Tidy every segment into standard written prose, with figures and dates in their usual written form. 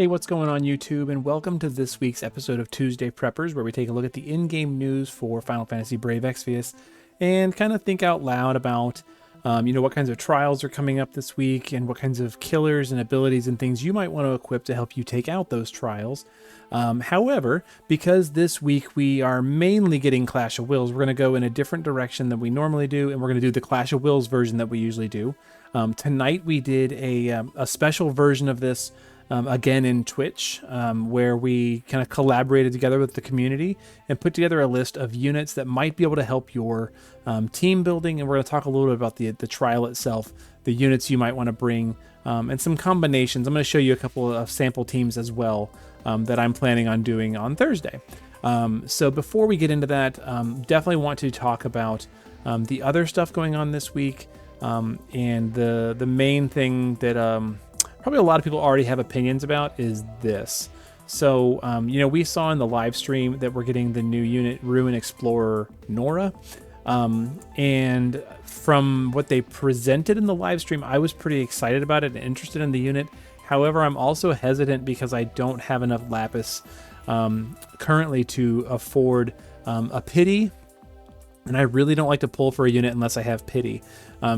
Hey, what's going on YouTube, and welcome to this week's episode of Tuesday Preppers, where we take a look at the in-game news for Final Fantasy Brave Exvius and kind of think out loud about, what kinds of trials are coming up this week and what kinds of killers and abilities and things you might want to equip to help you take out those trials. However, because this week we are mainly getting Clash of Wills, we're going to go in a different direction than we normally do, and we're going to do the Clash of Wills version that we usually do. Tonight we did a special version of this again in Twitch, where we kind of collaborated together with the community and put together a list of units that might be able to help your team building. And we're going to talk a little bit about the trial itself, the units you might want to bring, and some combinations. I'm going to show you a couple of sample teams as well that I'm planning on doing on Thursday. So before we get into that, definitely want to talk about the other stuff going on this week, and the main thing that probably a lot of people already have opinions about is this. So, we saw in the live stream that we're getting the new unit, Ruin Explorer Nora. And from what they presented in the live stream, I was pretty excited about it and interested in the unit. However, I'm also hesitant because I don't have enough Lapis currently to afford a pity. And I really don't like to pull for a unit unless I have pity.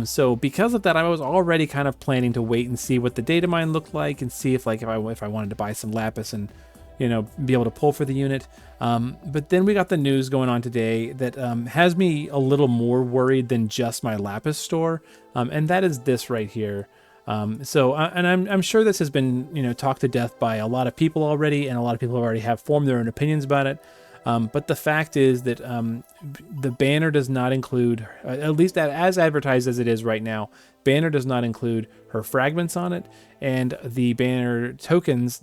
So because of that, I was already kind of planning to wait and see what the data mine looked like and see if I wanted to buy some Lapis and be able to pull for the unit. But then we got the news going on today that has me a little more worried than just my Lapis store, and that is this right here. And I'm sure this has been talked to death by a lot of people already, and a lot of people already have formed their own opinions about it. But the fact is that the banner does not include, at least as advertised as it is right now, banner does not include her fragments on it, and the banner tokens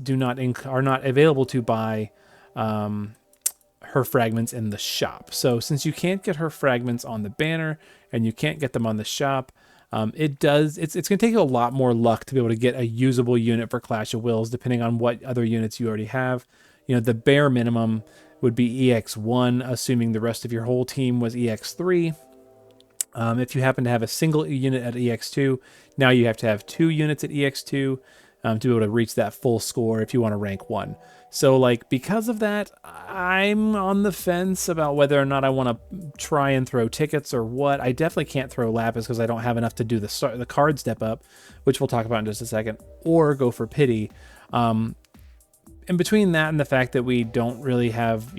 are not available to buy her fragments in the shop. So since you can't get her fragments on the banner and you can't get them on the shop, it's going to take a lot more luck to be able to get a usable unit for Clash of Wills, depending on what other units you already have. The bare minimum would be EX1, assuming the rest of your whole team was EX3. If you happen to have a single unit at EX2, now you have to have 2 units at EX2 to be able to reach that full score if you want to rank 1. So, because of that, I'm on the fence about whether or not I want to try and throw tickets or what. I definitely can't throw Lapis because I don't have enough to do the card step up, which we'll talk about in just a second, or go for pity. And between that and the fact that we don't really have,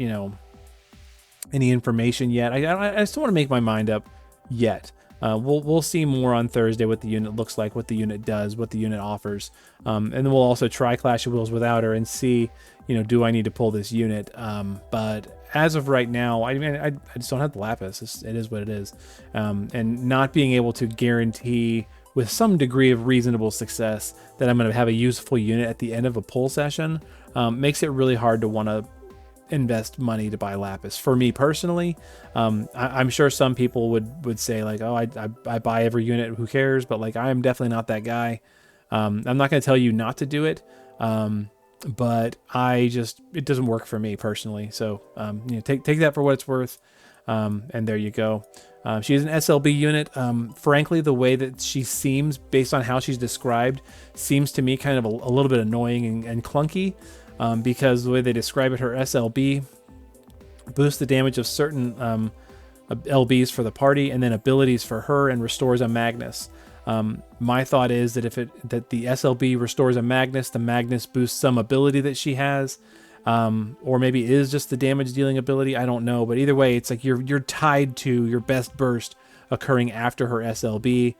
any information yet, I still want to make my mind up yet. We'll see more on Thursday what the unit looks like, what the unit does, what the unit offers. And then we'll also try Clash of Wills without her and see, do I need to pull this unit? But as of right now, I just don't have the Lapis. It is what it is. And not being able to guarantee with some degree of reasonable success that I'm going to have a useful unit at the end of a pull session makes it really hard to want to invest money to buy Lapis. For me personally, I'm sure some people would say I buy every unit, who cares? But I am definitely not that guy. I'm not going to tell you not to do it, but it doesn't work for me personally. So take that for what it's worth. And there you go. She is an SLB unit. Frankly, the way that she seems, based on how she's described, seems to me kind of a little bit annoying and clunky, because the way they describe it, her SLB boosts the damage of certain LBs for the party, and then abilities for her, and restores a Magnus. My thought is that that the SLB restores a Magnus, the Magnus boosts some ability that she has. Or maybe it is just the damage dealing ability. I don't know, but either way, it's like you're tied to your best burst occurring after her SLB,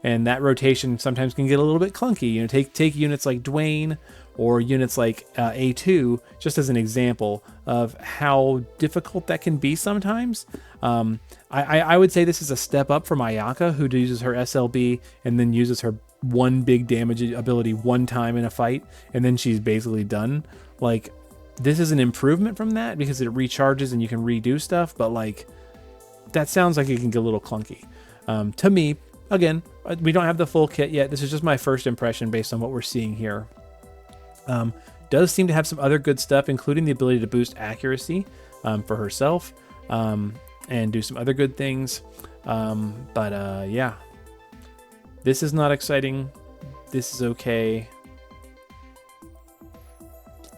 and that rotation sometimes can get a little bit clunky. Take units like Dwayne or units like A2 just as an example of how difficult that can be sometimes. I would say this is a step up from Ayaka, who uses her SLB and then uses her one big damage ability one time in a fight, and then she's basically done. This is an improvement from that because it recharges and you can redo stuff, but that sounds like it can get a little clunky. To me, again, we don't have the full kit yet. This is just my first impression based on what we're seeing here. Does seem to have some other good stuff, including the ability to boost accuracy for herself, and do some other good things. Yeah, this is not exciting. This is okay.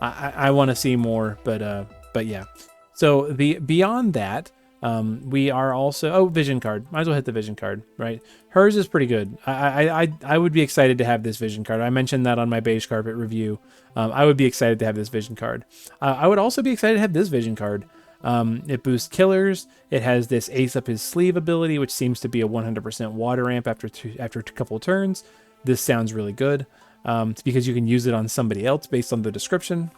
I want to see more, but yeah. So beyond that, we are also vision card. Might as well hit the vision card, right? Hers is pretty good. I would be excited to have this vision card. I mentioned that on my beige carpet review. I would be excited to have this vision card. I would also be excited to have this vision card. It boosts killers. It has this ace up his sleeve ability, which seems to be a 100% water amp after a couple of turns. This sounds really good. It's because you can use it on somebody else based on the description.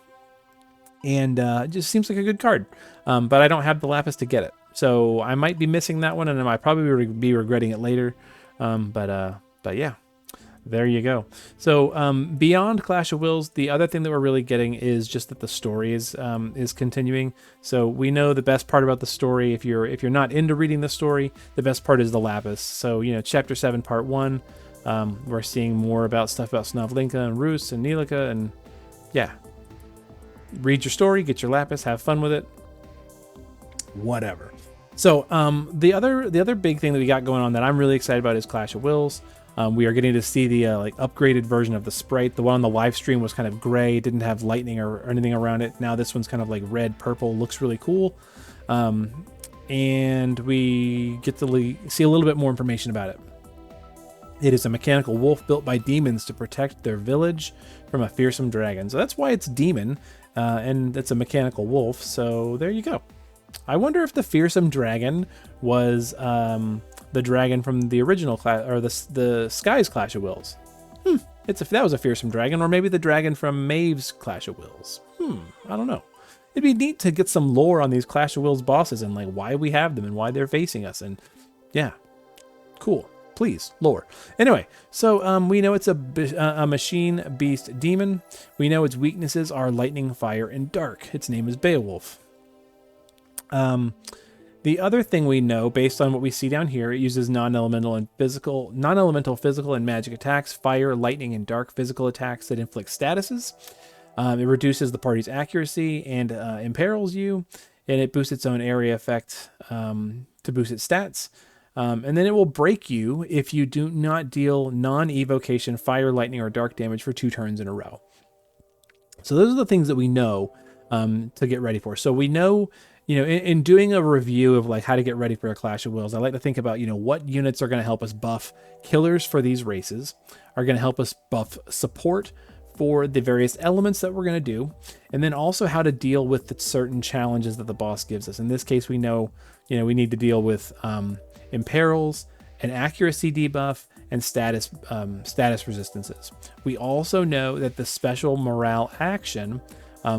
And it just seems like a good card. But I don't have the Lapis to get it. So I might be missing that one, and I might probably be regretting it later. But yeah, there you go. So beyond Clash of Wills, the other thing that we're really getting is just that the story is continuing. So we know the best part about the story. If you're not into reading the story, the best part is the Lapis. So Chapter 7, Part 1. We're seeing more about stuff about Snovlinka and Rus and Nilika, and yeah. Read your story, get your Lapis, have fun with it. Whatever. So the other big thing that we got going on that I'm really excited about is Clash of Wills. We are getting to see the upgraded version of the sprite. The one on the live stream was kind of gray, didn't have lightning or anything around it. Now this one's kind of like red, purple, looks really cool. And we get to see a little bit more information about it. It is a mechanical wolf built by demons to protect their village from a fearsome dragon. So that's why it's demon, and it's a mechanical wolf. So there you go. I wonder if the fearsome dragon was the dragon from the original class, or the Skies Clash of Wills. That was a fearsome dragon, or maybe the dragon from Maeve's Clash of Wills. I don't know. It'd be neat to get some lore on these Clash of Wills bosses and like why we have them and why they're facing us. And yeah, cool. Please, lore. Anyway, so we know it's a machine beast demon. We know its weaknesses are lightning, fire, and dark. Its name is Beowulf. The other thing we know, based on what we see down here, it uses non-elemental physical and magic attacks, fire, lightning, and dark physical attacks that inflict statuses. It reduces the party's accuracy and imperils you, and it boosts its own area effect to boost its stats. And then it will break you if you do not deal non-evocation, fire, lightning, or dark damage for 2 turns in a row. So those are the things that we know to get ready for. So we know, in doing a review of like how to get ready for a Clash of Wills, I like to think about, what units are going to help us buff killers for these races, are going to help us buff support for the various elements that we're going to do, and then also how to deal with the certain challenges that the boss gives us. In this case, we know, we need to deal with imperils, an accuracy debuff, and status resistances. We also know that the special morale action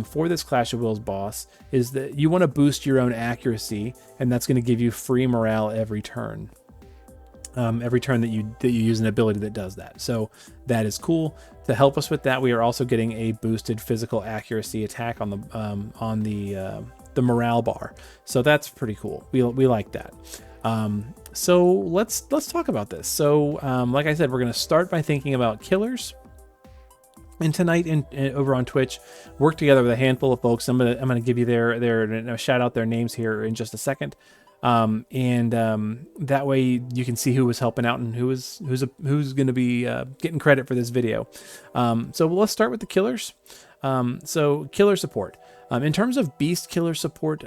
for this Clash of Wills boss is that you want to boost your own accuracy, and that's going to give you free morale every turn. Every turn that you use an ability that does that. So that is cool. To help us with that, we are also getting a boosted physical accuracy attack on the morale bar. So that's pretty cool. We like that. So let's talk about this. So like I said, we're going to start by thinking about killers. And tonight, over on Twitch, work together with a handful of folks. I'm gonna give you their shout out their names here in just a second, and that way you can see who was helping out and who's going to be getting credit for this video. So let's start with the killers. So killer support. In terms of beast killer support,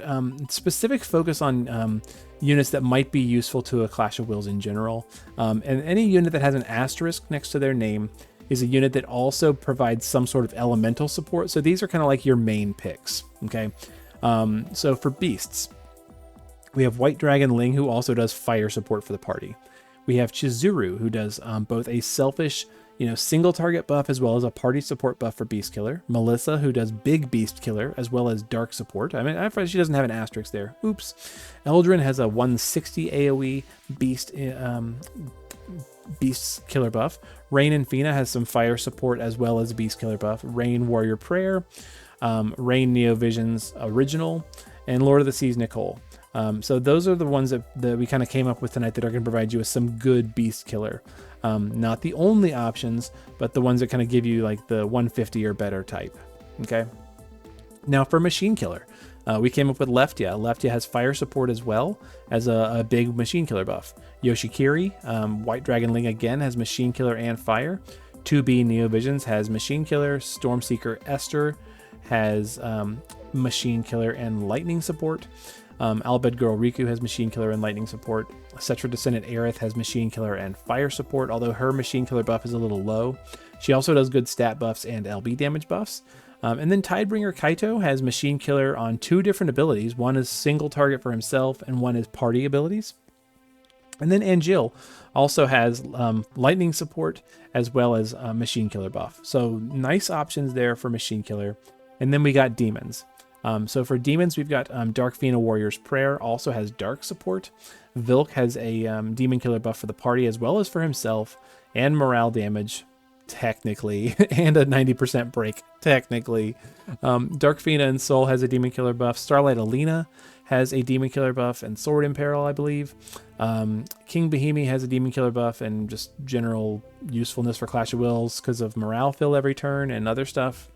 specific focus on units that might be useful to a Clash of Wills in general, and any unit that has an asterisk next to their name is a unit that also provides some sort of elemental support. So these are kind of like your main picks, okay? So for beasts, we have White Dragon Ling, who also does fire support for the party. We have Chizuru, who does both a selfish, single target buff as well as a party support buff for Beast Killer. Melissa, who does big Beast Killer as well as dark support. I mean, she doesn't have an asterisk there. Oops. Eldrin has a 160 AoE Beast Killer buff. Rain and Fina has some fire support as well as Beast Killer buff. Rain Warrior Prayer, Rain Neo Visions Original, and Lord of the Seas Nicole. So those are the ones that we kind of came up with tonight that are going to provide you with some good Beast Killer. Not the only options, but the ones that kind of give you like the 150 or better type. Okay. Now for Machine Killer, we came up with Leftia. Leftia has fire support as well as a big Machine Killer buff. Yoshikiri, White Dragon Ling again, has Machine Killer and fire. 2B Neo Visions has Machine Killer. Stormseeker Esther has Machine Killer and Lightning support. Albed Girl Riku has Machine Killer and Lightning support. Cetra Descendant Aerith has Machine Killer and Fire support, although her Machine Killer buff is a little low. She also does good stat buffs and LB damage buffs. And then Tidebringer Kaito has Machine Killer on 2 different abilities. One is single target for himself, and one is party abilities. And then Angel also has Lightning support as well as Machine Killer buff. So nice options there for Machine Killer. And then we got Demons. So for Demons, we've got Dark Fina Warrior's Prayer also has Dark support. Vilk has a Demon Killer buff for the party as well as for himself, and morale damage, technically, and a 90% break, technically. Dark Fina and Soul has a Demon Killer buff. Starlight Alina has a Demon Killer buff and Sword Imperil, I believe. King Bahimi has a Demon Killer buff and just general usefulness for Clash of Wills because of morale fill every turn and other stuff.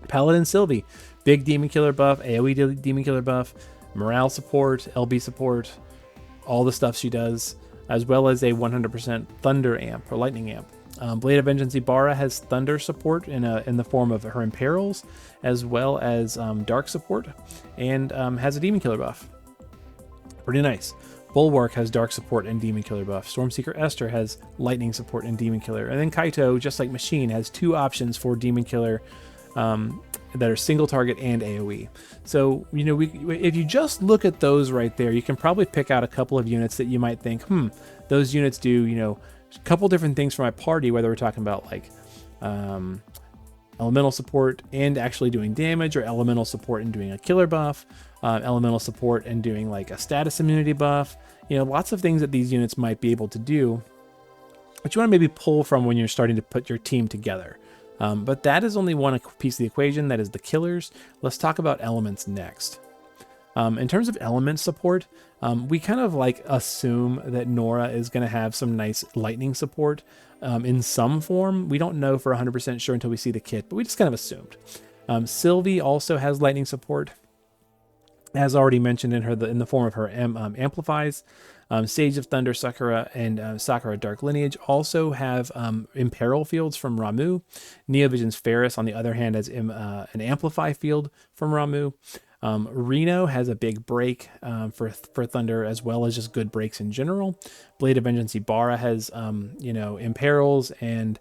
Paladin Sylvie, big Demon Killer buff, AoE Demon Killer buff, morale support, LB support, all the stuff she does, as well as a 100% Thunder amp or Lightning amp. Blade of Vengeance Ibarra has Thunder support in the form of her Imperils, as well as Dark support, and has a Demon Killer buff. Pretty nice. Bulwark has Dark support and Demon Killer buff. Stormseeker Esther has Lightning support and Demon Killer. And then Kaito, just like Machine, has 2 options for Demon Killer that are single target and AoE. So, you know, if you just look at those right there, you can probably pick out a couple of units that you might think, those units do, you know, a couple different things for my party, whether we're talking about like elemental support and actually doing damage, or elemental support and doing a killer buff, elemental support and doing like a status immunity buff. You know, lots of things that these units might be able to do, but you want to maybe pull from when you're starting to put your team together. But that is only one piece of the equation, that is the killers. Let's talk about elements next. In terms of element support, we kind of like assume that Nora is going to have some nice lightning support in some form. We don't know for 100% sure until we see the kit, but we just kind of assumed. Sylvie also has lightning support, as already mentioned in the form of her amplifies. Sage of Thunder Sakura and Sakura Dark Lineage also have Imperil fields from Ramuh. Neovision's Ferris, on the other hand, has an Amplify field from Ramuh. Reno has a big break for Thunder, as well as just good breaks in general. Blade of Vengeance Ibarra has Imperils and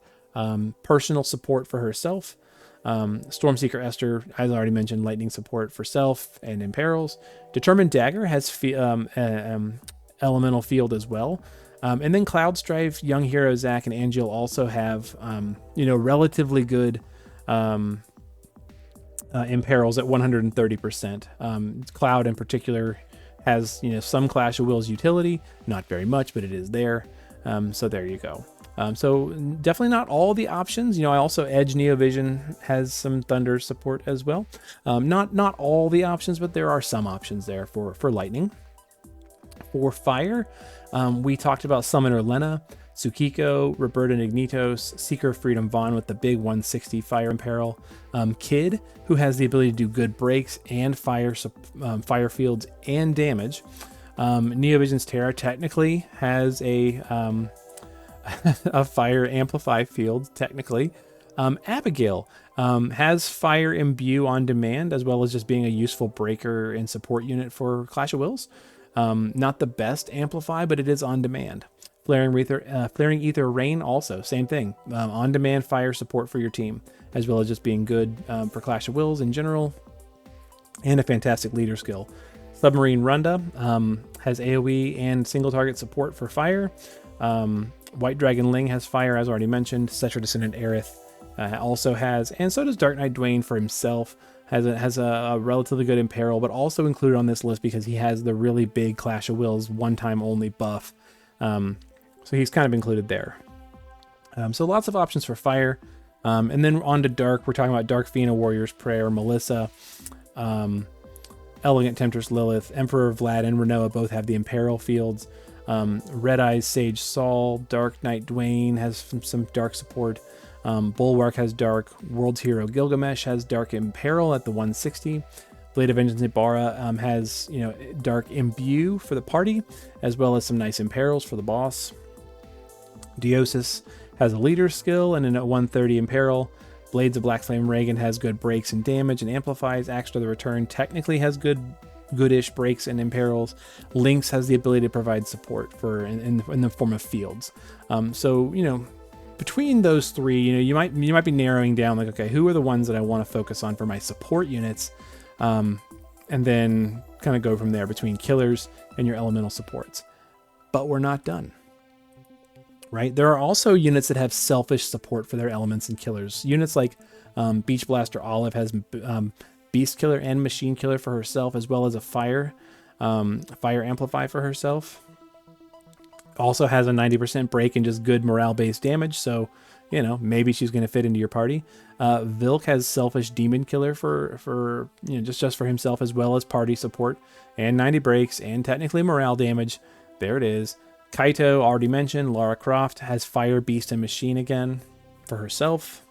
personal support for herself. Stormseeker Esther, as I already mentioned, lightning support for self and Imperils. Determined Dagger has elemental field as well. And then Cloud Strife, Young Hero Zack, and Angel also have relatively good Imperils at 130%. Cloud in particular has some Clash of Wills utility, not very much, but it is there. So there you go. So definitely not all the options. I also Edge Neovision has some Thunder support as well. Not all the options, but there are some options there for lightning. For fire, we talked about Summoner Lena, Tsukiko, Roberta Nignitos, Seeker of Freedom Vaughn with the big 160 fire imperil, Kid, who has the ability to do good breaks and fire fields and damage. Neovision's Terra technically has a fire amplify field, technically. Abigail has fire imbue on demand, as well as just being a useful breaker and support unit for Clash of Wills. Not the best amplify, but it is on demand. Flaring Ether Rain also, same thing. On demand fire support for your team, as well as just being good for Clash of Wills in general, and a fantastic leader skill. Submarine Runda has AoE and single target support for fire. White Dragon Ling has fire, as already mentioned. Cetra Descendant Aerith also has, and so does Dark Knight Dwayne for himself. Has a relatively good Imperil, but also included on this list because he has the really big Clash of Wills one-time only buff. So he's kind of included there. So lots of options for fire. And then on to Dark, we're talking about Dark Fina Warrior's Prayer, Melissa, Elegant Temptress Lilith, Emperor Vlad, and Renoa both have the Imperil fields. Red Eyes Sage Saul, Dark Knight Dwayne has some dark support. Bulwark has dark. World's Hero Gilgamesh has dark Imperil at the 160. Blade of Vengeance Ibarra has dark imbue for the party, as well as some nice Imperils for the boss. Deosis has a leader skill and a 130 Imperil. Blades of Black Flame Reagan has good breaks and damage and amplifies. Axe to the Return technically has goodish breaks and imperils. Lynx has the ability to provide support for in the form of fields. So, you know, between those three, you know, you might be narrowing down like, okay, who are the ones that I want to focus on for my support units, and then kind of go from there between killers and your elemental supports. But we're not done, right? There are also units that have selfish support for their elements and killers. Units like Beach Blaster Olive has Beast Killer and Machine Killer for herself, as well as a Fire Amplify for herself. Also has a 90% break and just good morale-based damage, so, you know, maybe she's going to fit into your party. Vilk has Selfish Demon Killer for you know, just for himself, as well as party support, and 90 breaks, and technically morale damage. There it is. Kaito, already mentioned. Lara Croft has Fire, Beast, and Machine again for herself.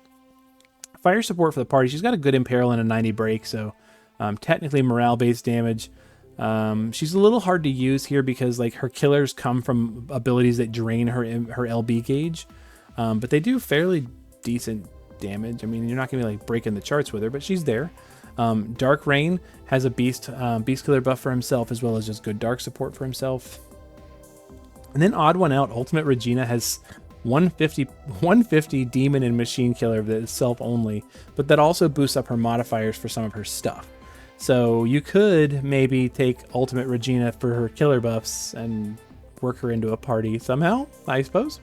Fire support for the party. She's got a good imperil and a 90 break, so technically morale-based damage. She's a little hard to use here because like her killers come from abilities that drain her LB gauge, but they do fairly decent damage. I mean, you're not gonna be like breaking the charts with her, but she's there. Dark Rain has a beast killer buff for himself, as well as just good dark support for himself. And then odd one out, Ultimate Regina has 150 demon and machine killer that is self only, but that also boosts up her modifiers for some of her stuff. So you could maybe take Ultimate Regina for her killer buffs and work her into a party somehow, I suppose.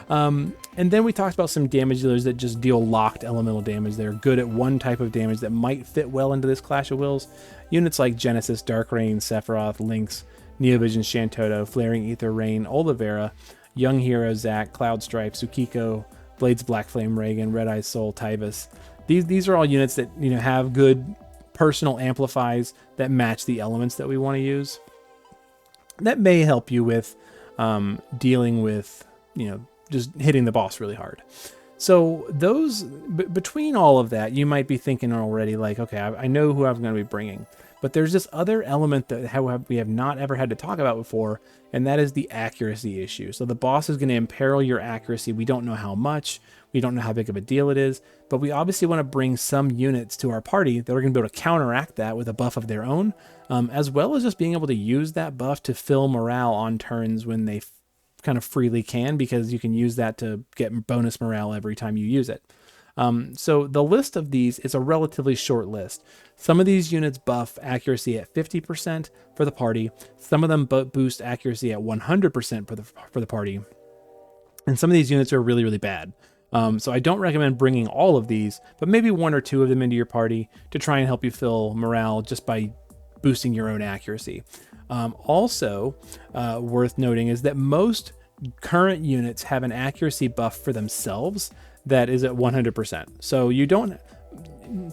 And then we talked about some damage dealers that just deal locked elemental damage. They're good at one type of damage that might fit well into this Clash of Wills. Units like Genesis, Dark Rain, Sephiroth, Lynx, Neovision, Shantoto, Flaring Ether, Rain, Olivera, Young Hero, Zac, Cloud Stripe, Tsukiko, Blades Black Flame Reagan, Red Eye Soul, Tyvus. These are all units that, you know, have good personal amplifies that match the elements that we want to use. That may help you with dealing with, you know, just hitting the boss really hard. So those, between all of that, you might be thinking already like, okay, I know who I'm going to be bringing. But there's this other element that we have not ever had to talk about before, and that is the accuracy issue. So the boss is going to imperil your accuracy. We don't know how much, we don't know how big of a deal it is, but we obviously want to bring some units to our party that are going to be able to counteract that with a buff of their own, as well as just being able to use that buff to fill morale on turns when they kind of freely can, because you can use that to get bonus morale every time you use it. So the list of these is a relatively short list. Some of these units buff accuracy at 50% for the party. Some of them boost accuracy at 100% for the party. And some of these units are really, really bad. So I don't recommend bringing all of these, but maybe one or two of them into your party to try and help you fill morale just by boosting your own accuracy. Also worth noting is that most current units have an accuracy buff for themselves that is at 100%. So you don't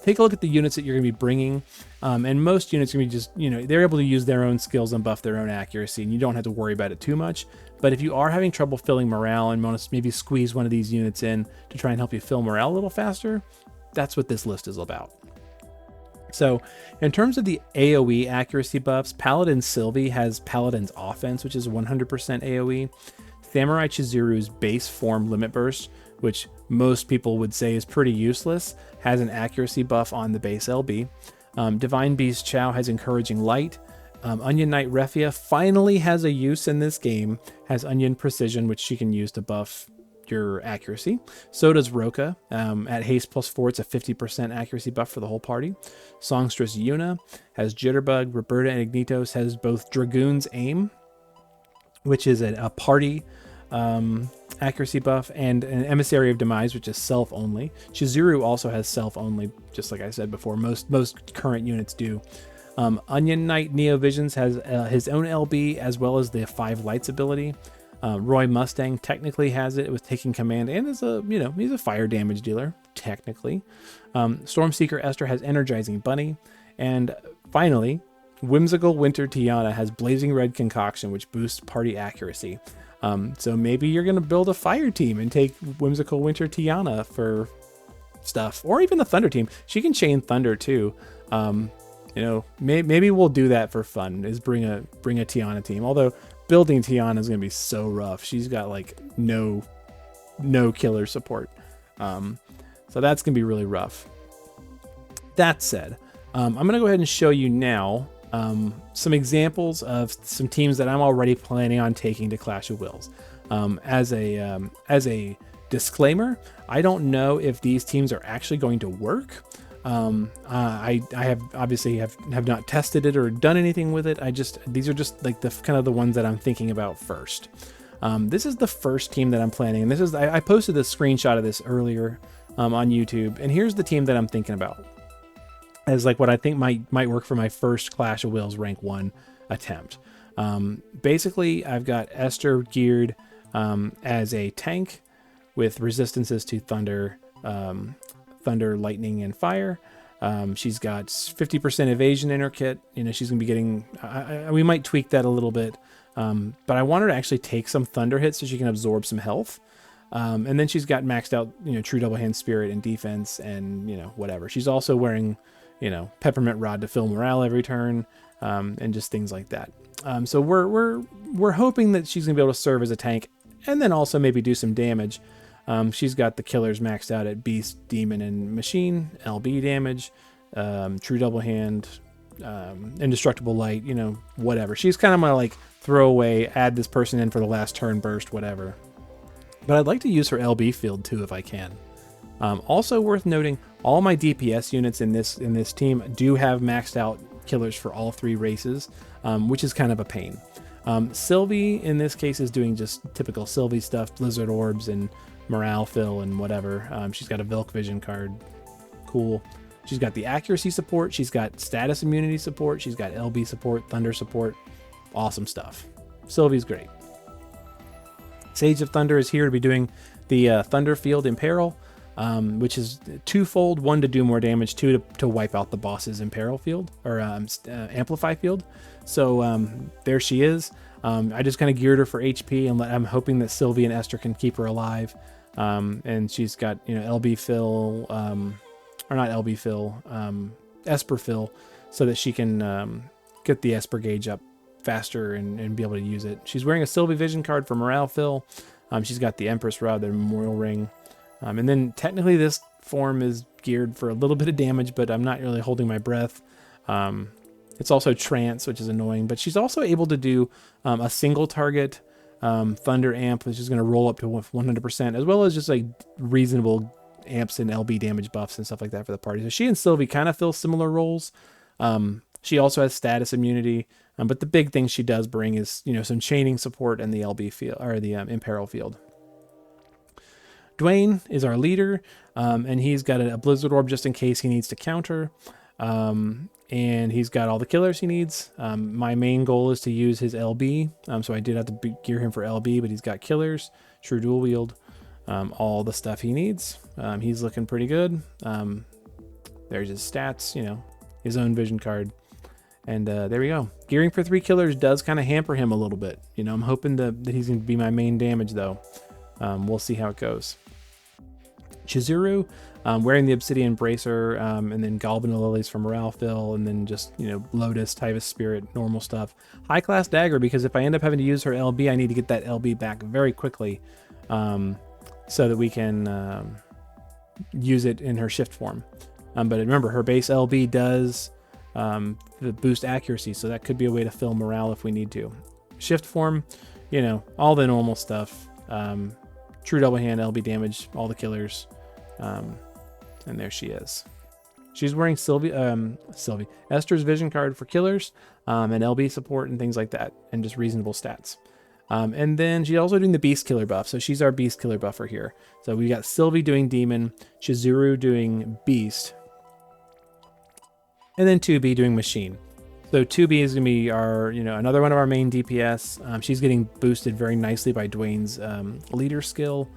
take a look at the units that you're going to be bringing, and most units are going to be just, you know, they're able to use their own skills and buff their own accuracy, and you don't have to worry about it too much. But if you are having trouble filling morale and want to maybe squeeze one of these units in to try and help you fill morale a little faster, that's what this list is about. So in terms of the AoE accuracy buffs, Paladin Sylvie has Paladin's Offense, which is 100% AoE. Samurai Chizuru's base form Limit Burst, which most people would say is pretty useless, has an accuracy buff on the base LB. Divine Beast Chow has Encouraging Light. Onion Knight Refia finally has a use in this game, has Onion Precision, which she can use to buff your accuracy. So does Roka. At haste +4, it's a 50% accuracy buff for the whole party. Songstress Yuna has Jitterbug. Roberta and Ignitos has both Dragoon's Aim, which is a party accuracy buff, and an Emissary of Demise, which is self only. Chizuru also has self only, just like I said before. Most current units do. Onion Knight Neovisions has his own LB, as well as the 5 Lights ability. Roy Mustang technically has it with Taking Command, and is he's a fire damage dealer technically. Stormseeker Esther has Energizing Bunny, and finally, Whimsical Winter Tiana has Blazing Red Concoction, which boosts party accuracy. So maybe you're going to build a fire team and take Whimsical Winter Tiana for stuff, or even a thunder team. She can chain thunder too. Maybe we'll do that for fun, is bring a Tiana team. Although building Tiana is going to be so rough. She's got like no killer support. So that's going to be really rough. That said, I'm going to go ahead and show you now some examples of some teams that I'm already planning on taking to Clash of Wills. As a disclaimer, I don't know if these teams are actually going to work. I have obviously have not tested it or done anything with it. These are just like the kind of the ones that I'm thinking about first. This is the first team that I'm planning, and this is I posted this screenshot of this earlier on YouTube, and here's the team that I'm thinking about as like what I think might work for my first Clash of Wills rank 1 attempt. Basically, I've got Esther geared as a tank with resistances to thunder, lightning, and fire. She's got 50% evasion in her kit. You know, she's gonna be getting. We might tweak that a little bit, but I want her to actually take some thunder hits so she can absorb some health. And then she's got maxed out, true double hand spirit and defense, and whatever. She's also wearing, peppermint rod to fill morale every turn, and just things like that. So we're hoping that she's gonna be able to serve as a tank, and then also maybe do some damage. She's got the killers maxed out at Beast, Demon, and Machine, LB damage, True Double Hand, Indestructible Light, whatever. She's kind of my like throwaway, add this person in for the last turn burst, whatever. But I'd like to use her LB field too if I can. Also worth noting, all my DPS units in this team do have maxed out killers for all 3 races, which is kind of a pain. Sylvie in this case is doing just typical Sylvie stuff, Blizzard Orbs and morale fill and whatever. She's got a Vilk Vision card. Cool. She's got the accuracy support. She's got status immunity support. She's got LB support, thunder support. Awesome stuff. Sylvie's great. Sage of Thunder is here to be doing the Thunder Field Imperil, which is twofold. 1 to do more damage, 2 to wipe out the boss's Imperil field or Amplify field. So there she is. I just kind of geared her for HP, and I'm hoping that Sylvie and Esther can keep her alive. And she's got LB fill, or not LB fill, Esper fill, so that she can get the Esper gauge up faster and be able to use it. She's wearing a Sylvie Vision card for morale fill. She's got the Empress Rod, the Memorial Ring, and then technically this form is geared for a little bit of damage, but I'm not really holding my breath. It's also trance, which is annoying, but she's also able to do a single target thunder amp, which is going to roll up to 100%, as well as just like reasonable amps and LB damage buffs and stuff like that for the party. So she and Sylvie kind of fill similar roles. She also has status immunity, but the big thing she does bring is some chaining support and the LB field or the Imperil field. Dwayne is our leader, and he's got a Blizzard Orb just in case he needs to counter. And he's got all the killers he needs. My main goal is to use his LB, so I did have to gear him for LB, but he's got killers, true dual wield, all the stuff he needs. He's looking pretty good. There's his stats, his own vision card, and there we go. Gearing for 3 killers does kind of hamper him a little bit. I'm hoping that he's going to be my main damage though. We'll see how it goes. Chizuru, wearing the Obsidian Bracer, and then Galvin Lilies for morale fill, and then just, Lotus, Tyvus Spirit, normal stuff. High class dagger, because if I end up having to use her LB, I need to get that LB back very quickly, so that we can use it in her shift form. But remember, her base LB does the boost accuracy, so that could be a way to fill morale if we need to. Shift form, all the normal stuff. True double hand, LB damage, all the killers. And there she is. She's wearing Esther's vision card for killers, and LB support and things like that, and just reasonable stats. And then she's also doing the Beast Killer buff, so she's our Beast Killer buffer here. So we got Sylvie doing Demon, Chizuru doing Beast, and then 2B doing Machine. So 2B is going to be our, another one of our main DPS. She's getting boosted very nicely by Dwayne's leader skill,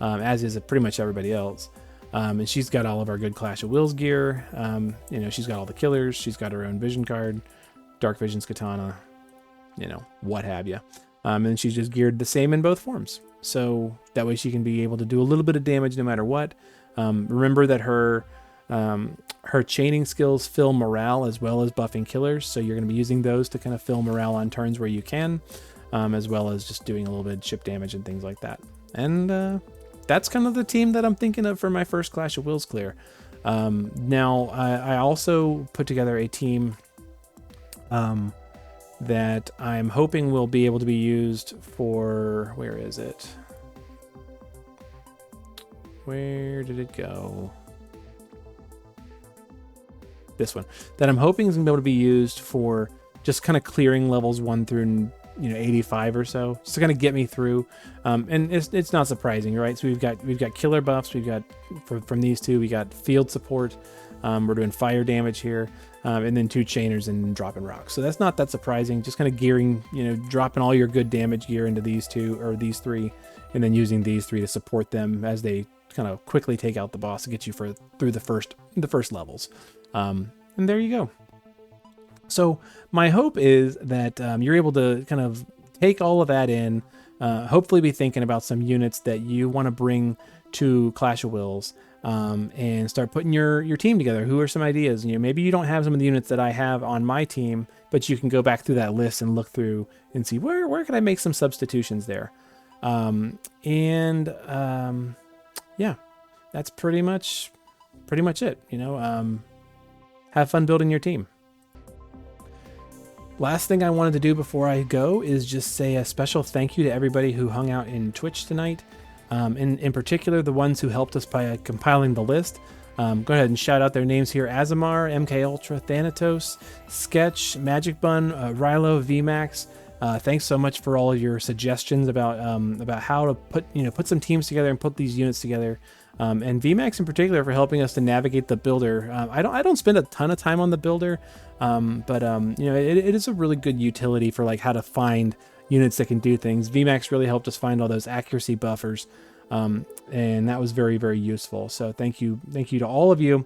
as is pretty much everybody else. And she's got all of our good Clash of Wills gear. She's got all the killers. She's got her own vision card, Dark Vision's katana, what have you. And she's just geared the same in both forms. So that way she can be able to do a little bit of damage no matter what. Remember that her chaining skills fill morale as well as buffing killers. So you're going to be using those to kind of fill morale on turns where you can, as well as just doing a little bit of chip damage and things like that. And that's kind of the team that I'm thinking of for my first Clash of Wills clear. Now, I also put together a team that I'm hoping will be able to be used for, where is it? Where did it go? This one. That I'm hoping is going to be able to be used for just kind of clearing levels 1 through 85 or so, just to kind of get me through. And it's not surprising, right? So we've got killer buffs. We've got from these two, we got field support. We're doing fire damage here, and then 2 chainers and dropping rocks. So that's not that surprising. Just kind of gearing, dropping all your good damage gear into these 2 or these 3, and then using these 3 to support them as they kind of quickly take out the boss to get you through the first levels. And there you go. So my hope is that you're able to kind of take all of that in, hopefully be thinking about some units that you want to bring to Clash of Wills, and start putting your team together. Who are some ideas? Maybe you don't have some of the units that I have on my team, but you can go back through that list and look through and see where can I make some substitutions there. Yeah, that's pretty much it. Have fun building your team. Last thing I wanted to do before I go is just say a special thank you to everybody who hung out in Twitch tonight. In particular, the ones who helped us by compiling the list. Go ahead and shout out their names here: Azamar, MK Ultra, Thanatos, Sketch, Magic Bun, Rilo, VMAX. Thanks so much for all of your suggestions about how to put some teams together and put these units together. And VMAX in particular for helping us to navigate the builder. I don't spend a ton of time on the builder, but it is a really good utility for like how to find units that can do things. VMAX really helped us find all those accuracy buffers, and that was very, very useful. So thank you to all of you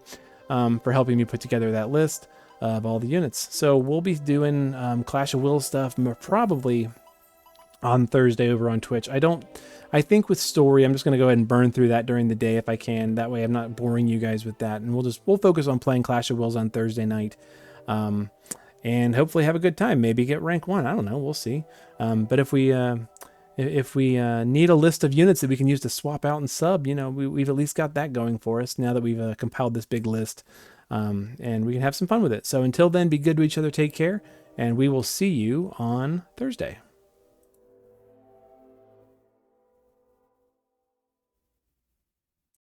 for helping me put together that list of all the units. So we'll be doing Clash of Wills stuff probably on Thursday over on Twitch. I think with story, I'm just going to go ahead and burn through that during the day if I can. That way I'm not boring you guys with that. And we'll focus on playing Clash of Wills on Thursday night. And hopefully have a good time. Maybe get rank 1. I don't know. We'll see. But if we need a list of units that we can use to swap out and sub, we've at least got that going for us now that we've compiled this big list. And we can have some fun with it. So until then, be good to each other. Take care. And we will see you on Thursday.